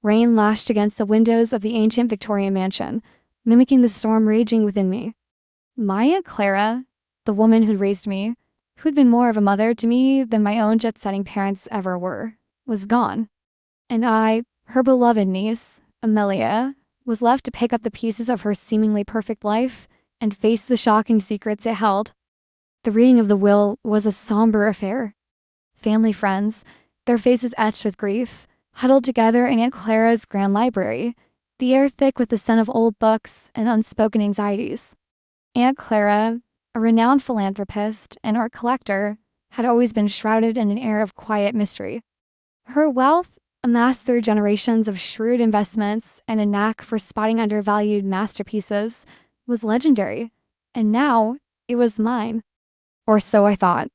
Rain lashed against the windows of the ancient Victorian mansion, mimicking the storm raging within me. My Aunt Clara, the woman who'd raised me, who'd been more of a mother to me than my own jet-setting parents ever were, was gone. And I, her beloved niece, Amelia, was left to pick up the pieces of her seemingly perfect life and face the shocking secrets it held. The reading of the will was a somber affair. Family friends, their faces etched with grief, huddled together in Aunt Clara's grand library, the air thick with the scent of old books and unspoken anxieties. Aunt Clara, a renowned philanthropist and art collector, had always been shrouded in an air of quiet mystery. Her wealth, amassed through generations of shrewd investments and a knack for spotting undervalued masterpieces, was legendary, and now it was mine. Or so I thought.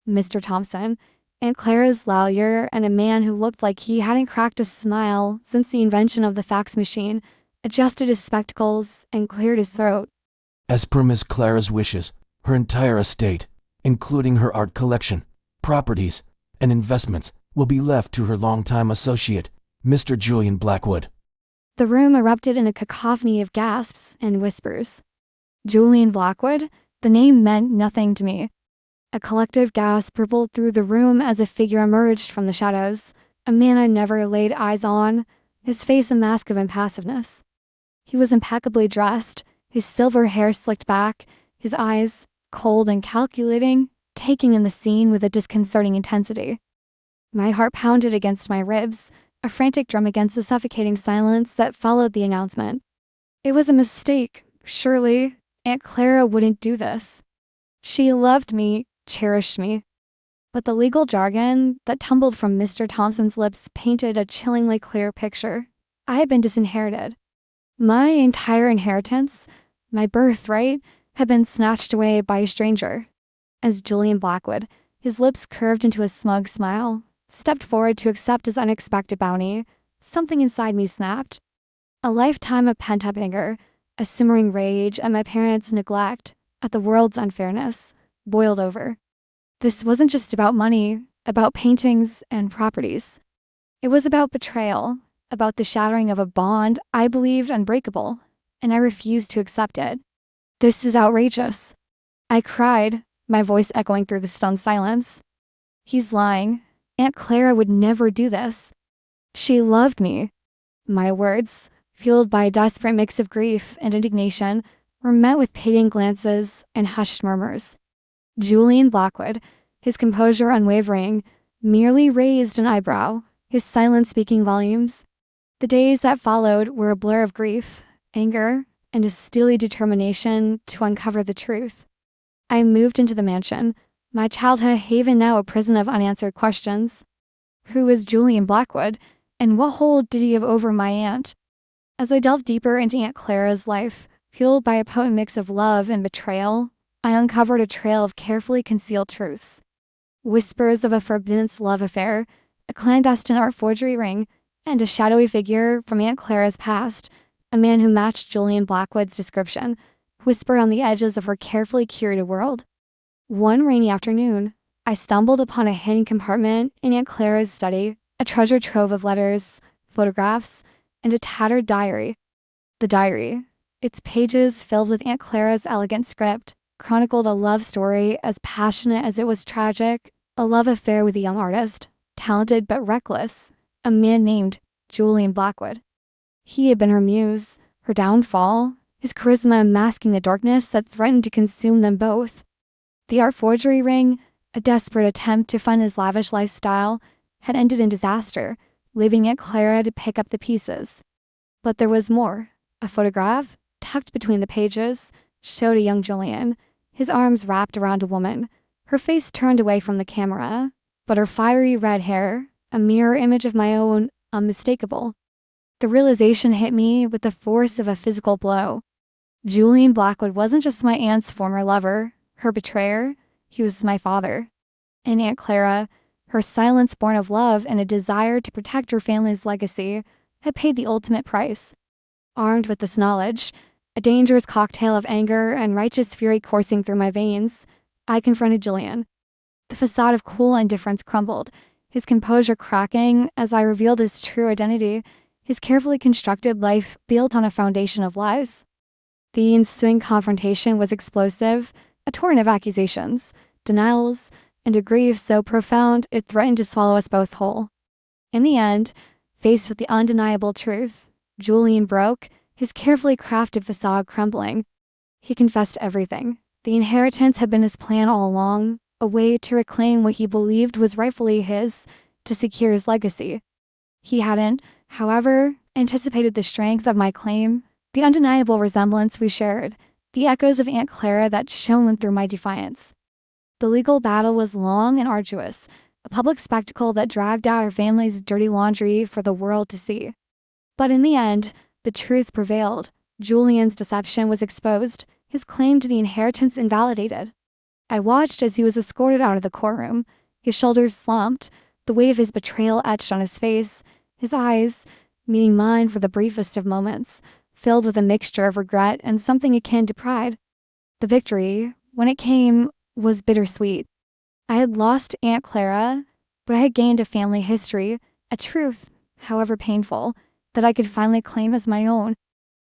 Mr. Thompson, Aunt Clara's lawyer, and a man who looked like he hadn't cracked a smile since the invention of the fax machine, adjusted his spectacles and cleared his throat. As per Miss Clara's wishes, her entire estate, including her art collection, properties, and investments, will be left to her longtime associate, Mr. Julian Blackwood. The room erupted in a cacophony of gasps and whispers. Julian Blackwood? The name meant nothing to me. A collective gasp rippled through the room as a figure emerged from the shadows, a man I'd never laid eyes on, his face a mask of impassiveness. He was impeccably dressed, his silver hair slicked back, his eyes, cold and calculating, taking in the scene with a disconcerting intensity. My heart pounded against my ribs, a frantic drum against the suffocating silence that followed the announcement. It was a mistake, surely. Aunt Clara wouldn't do this. She loved me, cherished me. But the legal jargon that tumbled from Mr. Thompson's lips painted a chillingly clear picture. I had been disinherited. My entire inheritance, my birthright, had been snatched away by a stranger. As Julian Blackwood, his lips curved into a smug smile, stepped forward to accept his unexpected bounty, something inside me snapped. A lifetime of pent-up anger, a simmering rage at my parents' neglect, at the world's unfairness, boiled over. This wasn't just about money, about paintings and properties. It was about betrayal, about the shattering of a bond I believed unbreakable, and I refused to accept it. This is outrageous. I cried, my voice echoing through the stunned silence. He's lying. Aunt Clara would never do this. She loved me. My words, fueled by a desperate mix of grief and indignation, were met with pitying glances and hushed murmurs. Julian Blackwood, his composure unwavering, merely raised an eyebrow, his silence speaking volumes. The days that followed were a blur of grief, anger, and a steely determination to uncover the truth. I moved into the mansion, my childhood haven now a prison of unanswered questions. Who was Julian Blackwood, and what hold did he have over my aunt? As I delved deeper into Aunt Clara's life, fueled by a potent mix of love and betrayal, I uncovered a trail of carefully concealed truths. Whispers of a forbidden love affair, a clandestine art forgery ring, and a shadowy figure from Aunt Clara's past, a man who matched Julian Blackwood's description, whispered on the edges of her carefully curated world. One rainy afternoon, I stumbled upon a hidden compartment in Aunt Clara's study, a treasure trove of letters, photographs, and a tattered diary. The diary, its pages filled with Aunt Clara's elegant script, chronicled a love story as passionate as it was tragic, a love affair with a young artist, talented but reckless, a man named Julian Blackwood. He had been her muse, her downfall, his charisma masking the darkness that threatened to consume them both. The art forgery ring, a desperate attempt to fund his lavish lifestyle, had ended in disaster, leaving Aunt Clara to pick up the pieces. But there was more. A photograph, tucked between the pages, showed a young Julian, his arms wrapped around a woman, her face turned away from the camera, but her fiery red hair, a mirror image of my own, unmistakable. The realization hit me with the force of a physical blow. Julian Blackwood wasn't just my aunt's former lover, her betrayer, he was my father. And Aunt Clara, her silence born of love and a desire to protect her family's legacy, had paid the ultimate price. Armed with this knowledge, a dangerous cocktail of anger and righteous fury coursing through my veins, I confronted Julian. The facade of cool indifference crumbled, his composure cracking as I revealed his true identity, his carefully constructed life built on a foundation of lies. The ensuing confrontation was explosive, a torrent of accusations, denials, and a grief so profound it threatened to swallow us both whole. In the end, faced with the undeniable truth, Julian broke, his carefully crafted facade crumbling. He confessed everything. The inheritance had been his plan all along, a way to reclaim what he believed was rightfully his, to secure his legacy. He hadn't, however, anticipated the strength of my claim, the undeniable resemblance we shared, the echoes of Aunt Clara that shone through my defiance. The legal battle was long and arduous, a public spectacle that dragged out our family's dirty laundry for the world to see. But in the end, the truth prevailed. Julian's deception was exposed, his claim to the inheritance invalidated. I watched as he was escorted out of the courtroom, his shoulders slumped, the weight of his betrayal etched on his face, his eyes, meeting mine for the briefest of moments, filled with a mixture of regret and something akin to pride. The victory, when it came, was bittersweet. I had lost Aunt Clara, but I had gained a family history, a truth, however painful, that I could finally claim as my own.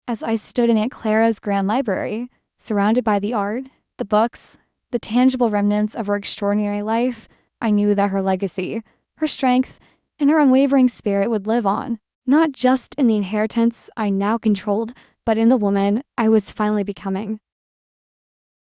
As I stood in Aunt Clara's grand library, surrounded by the art, the books, the tangible remnants of her extraordinary life, I knew that her legacy, her strength, and her unwavering spirit would live on, not just in the inheritance I now controlled, but in the woman I was finally becoming.